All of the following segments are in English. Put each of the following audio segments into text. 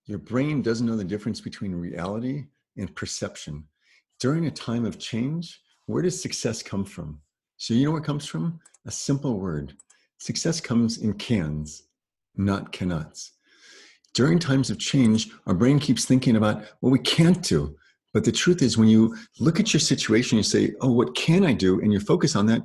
Your brain doesn't know the difference between reality and perception. During a time of change, where does success come from? So you know where it comes from? A simple word. Success comes in cans, not cannots. During times of change, our brain keeps thinking about what we can't do. But the truth is, when you look at your situation, you say, oh, what can I do? And you focus on that,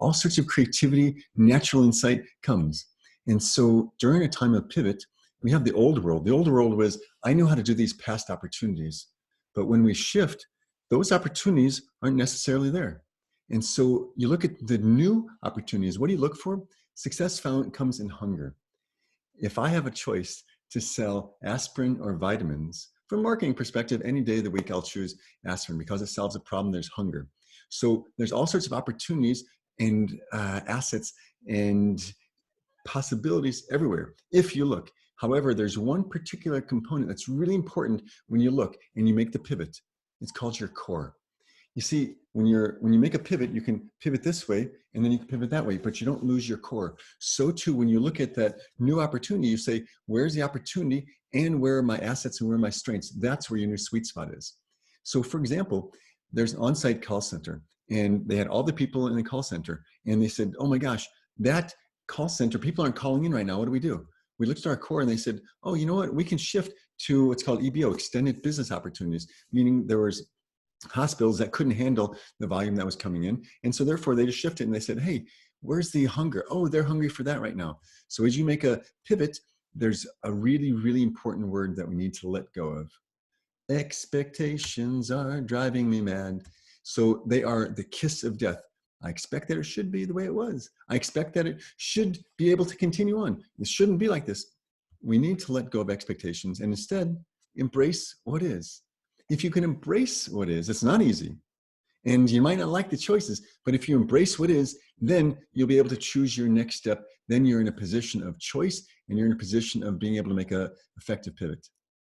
all sorts of creativity, natural insight comes. And so during a time of pivot, we have the old world. The old world was, I know how to do these past opportunities. But when we shift, those opportunities aren't necessarily there. And so you look at the new opportunities. What do you look for? Success found comes in hunger. If I have a choice to sell aspirin or vitamins, from a marketing perspective, any day of the week, I'll choose aspirin because it solves a problem. There's hunger. So there's all sorts of opportunities and assets and possibilities everywhere if you look. However, there's one particular component that's really important when you look and you make the pivot. It's called your core. You see, when you make a pivot, you can pivot this way and then you can pivot that way, but you don't lose your core. So too, when you look at that new opportunity, you say, where's the opportunity and where are my assets and where are my strengths? That's where your new sweet spot is. So for example, there's an on-site call center and they had all the people in the call center and they said, oh my gosh, that call center, people aren't calling in right now. What do we do? We looked at our core and they said, oh, you know what? We can shift to what's called EBO, extended business opportunities, meaning there was hospitals that couldn't handle the volume that was coming in. And so therefore they just shifted and they said, hey, where's the hunger? Oh, they're hungry for that right now. So as you make a pivot, there's a really, really important word that we need to let go of. Expectations are driving me mad. So they are the kiss of death. I expect that it should be the way it was. I expect that it should be able to continue on. It shouldn't be like this. We need to let go of expectations and instead embrace what is. If you can embrace what is, it's not easy. And you might not like the choices, but if you embrace what is, then you'll be able to choose your next step. Then you're in a position of choice and you're in a position of being able to make an effective pivot.